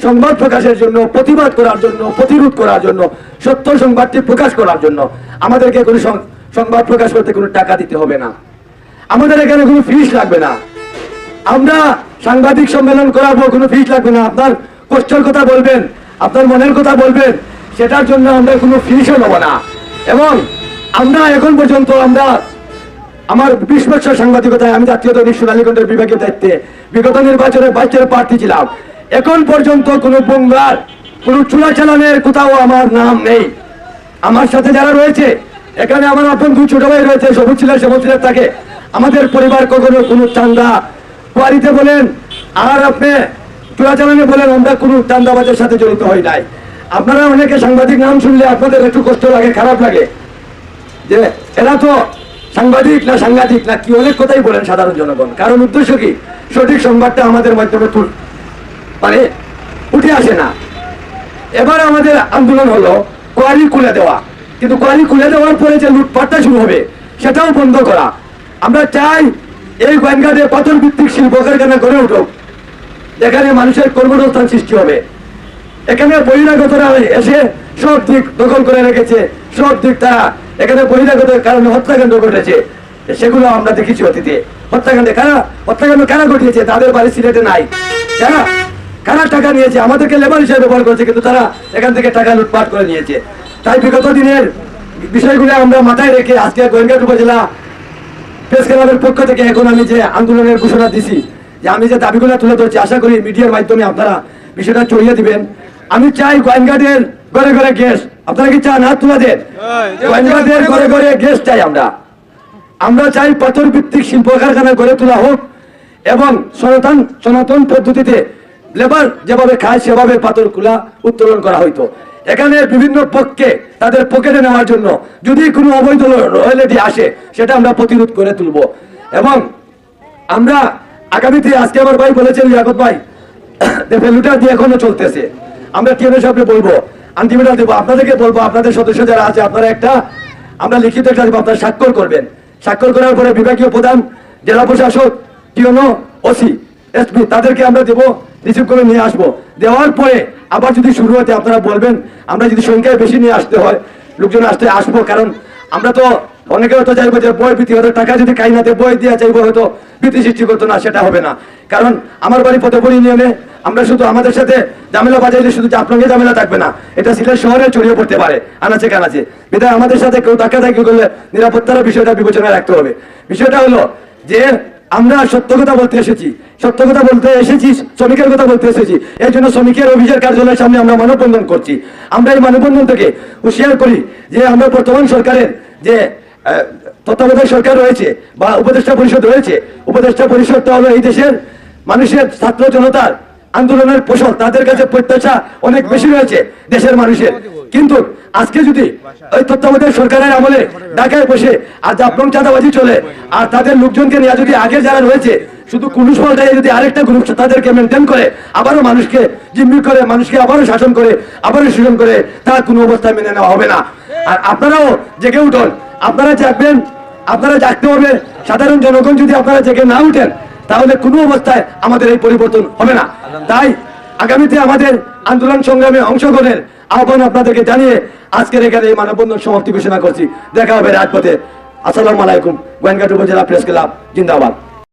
সংবাদ প্রকাশের জন্য, প্রতিবাদ করার জন্য, প্রতিরোধ করার জন্য, সত্য সংবাদটি প্রকাশ করার জন্য আমাদেরকে কোনো সংবাদ প্রকাশ করতে কোনো টাকা দিতে হবে না, আমাদের এখানে কোনো ফিস লাগবে না। আমরা সাংবাদিক সম্মেলন করাবো, কোনো ফিস লাগবে না। আপনার কষ্টের কথা বলবেন, আপনার মনের কথা বলবেন, সেটার জন্য আমরা কোনো ফিসও নেব না। এবং আমরা এখন পর্যন্ত আমার 20 বছর সাংবাদিকতায় আমি জাতীয় দৈনিক সোনালীকণ্ঠের বিভাগীয় দায়িত্বে বিগত নির্বাচনে 22 প্রার্থী ছিলাম। এখন পর্যন্ত কোনো বঙ্গার কোনো চোরাচালানের কোথাও আমার নাম নেই। আমার সাথে যারা রয়েছে এখানে, আমার আপন 2 ছোট ভাই রয়েছে, সবুজ ছিলেন থাকে। আমাদের পরিবার কখনো কোনো চান্দা কোয়ারিতে বলেন আর আপনি চোরাচালানে বলেন, আমরা কোনো চান্দাবাজের সাথে জড়িত হই নাই। আপনারা অনেকে সাংবাদিক নাম শুনলে আপনাদের একটু কষ্ট লাগে, খারাপ লাগে, যে এরা তো সাংবাদিক না সাংঘাতিক না কি অনেক কথাই বলেন সাধারণ জনগণ। কারণ উদ্দেশ্য কি, সঠিক সংবাদটা আমাদের মাধ্যমে মানে উঠে আসে না। এবার আমাদের আন্দোলন হলো কোয়ারি খুলে দেওয়া, কিন্তু কোয়ারি খুলে দেওয়ার পরে যে লুটপাটটা শুরু হবে সেটাও বন্ধ করা। আমরা চাই এই গোয়েন্দাদের পাথর ভিত্তিক শিল্প কারখানা গড়ে উঠুক, এখানে মানুষের কর্মসংস্থান সৃষ্টি হবে। এখানে বহিরাগতরা এসে সব দিক দখল করে রেখেছে, সব দিক তারা এখানে বহিরাগতের কারণে হত্যাকাণ্ড ঘটেছে, সেগুলো আমরা দেখেছি অতীতে। হত্যাকাণ্ড কারা ঘটিয়েছে, তাদের বাড়ি সিলেটে নাই। কারা টাকা নিয়েছে, আমাদেরকে লেবার হিসেবে ব্যবহার করেছে, কিন্তু তারা এখান থেকে টাকা লুটপাট করে নিয়েছে। তাই বিগত দিনের বিষয়গুলো আমরা মাথায় রেখে আজকে গোয়েন্দাঘাট উপজেলা প্রেস ক্লাবের পক্ষ থেকে এখন আমি যে আন্দোলনের ঘোষণা দিছি, যে আমি যে দাবিগুলো তুলে ধরছি, আশা করি মিডিয়ার মাধ্যমে আপনারা বিষয়টা ছড়িয়ে দিবেন। আমি চাই গোয়েন্দাঘাটের ঘরে ঘরে গ্যাস, আপনারা কি চান? হাত তুলে দেন। গোয়েন্দাঘাটের ঘরে ঘরে গ্যাস চাই আমরা চাই পাথর ভিত্তিক শিল্প কারখানা গড়ে তোলা হোক এবং সনাতন পদ্ধতিতে লেবার যেভাবে খায় সেভাবে পাথর কুলা উত্তোলন করা হইতো। এখানে বিভিন্ন পক্ষে তাদের পকেটে নেওয়ার জন্য যদি কোনো অবৈধ রয়্যালটি আসে সেটা আমরা প্রতিরোধ করে তুলব। এবং আমরা আগামীতে, আজকে আমার ভাই বলেছেন লিয়াকত ভাই, ভ্যালুটা দিয়ে এখনো চলতেছে। আমরা টিএনএ সাহেবকে বলবো, আন্টিমেটাল দেবো, আপনাদেরকে বলবো, আপনাদের সদস্য যারা আছে আপনারা আমরা লিখিত একটা দেবো, আপনারা স্বাক্ষর করবেন। স্বাক্ষর করার পরে বিভাগীয় প্রধান, জেলা প্রশাসক, টিএনও, ওসি, এসপি তাদেরকে আমরা দেবো, রিসিভ করে নিয়ে আসবো। দেওয়ার পরে আবার যদি শুরু হতে আপনারা বলবেন, আমরা যদি সংখ্যায় বেশি নিয়ে আসতে হয়, লোকজন আসবো। কারণ আমরা তো অনেকে হয়তো চাইবো যে বই ভীতি, হয়তো টাকা যদি কাইনাতে বই দিয়ে চাইবো, হয়তো ভীতি সৃষ্টি করতো না, সেটা হবে না। কারণ আমার বাড়ি ফতেপুর ইউনিয়নে আমরা শুধু আমাদের সাথে ঝামেলা বাজাইলে শুধু আপনাকে ঝামেলা থাকবে না, এটা সিলেট শহরে ছড়িয়ে পড়তে পারে আনাচে কানাচে। বিধায় আমাদের সাথে কেউ ধাক্কাধাক্কি করলে নিরাপত্তার বিষয়টা বিবেচনায় রাখতে হবে। বিষয়টা হলো যে আমরা সত্য কথা বলতে এসেছি, শ্রমিকের কথা বলতে এসেছি। এই জন্য শ্রমিকের অফিসের কার্যালয়ের সামনে আমরা মানববন্ধন করছি। আমরা এই মানববন্ধন থেকে হুঁশিয়ার করি যে আমরা বর্তমান সরকারের যে তত্ত্বাবধায়ক সরকার রয়েছে বা উপদেষ্টা পরিষদ রয়েছে, উপদেষ্টা পরিষদটা হলো এই দেশের মানুষের, ছাত্র জনতার আন্দোলনের ফসল, তাদের কাছে প্রত্যাশা অনেক বেশি রয়েছে দেশের মানুষের। কিন্তু আজকে যদি ওই তত্ত্বাবধায়ক সরকারের আমলে ঢাকায় বসে আর জাফলং চাঁদাবাজি চলে, আর তাদের লোকজনকে নিয়ে যদি আগে যারা রয়েছে শুধু পুলিশ পাল্টায় যদি আরেকটা গ্রুপ তাদেরকে মেনটেন করে, আবারও মানুষকে জিম্মি করে, মানুষকে আবারও শাসন করে, আবারও শোষণ করে, তার কোনো অবস্থায় মেনে নেওয়া হবে না। আর আপনারাও জেগে উঠুন, আপনারা জাগবেন, আপনারা জাগতে হবে। সাধারণ জনগণ যদি আপনারা জেগে না উঠেন তাহলে কোনো অবস্থায় আমাদের এই পরিবর্তন হবে না। তাই আগামীতে আমাদের আন্দোলন সংগ্রামে অংশগ্রহণের আহ্বান আপনাদেরকে জানিয়ে আজকের এখানে এই মানববন্ধন সমাপ্তি ঘোষণা করছি। দেখা হবে রাজপথে। আসসালামু আলাইকুম। গোয়েন্দাঘাট উপজেলা প্রেস ক্লাব জিন্দাবাদ।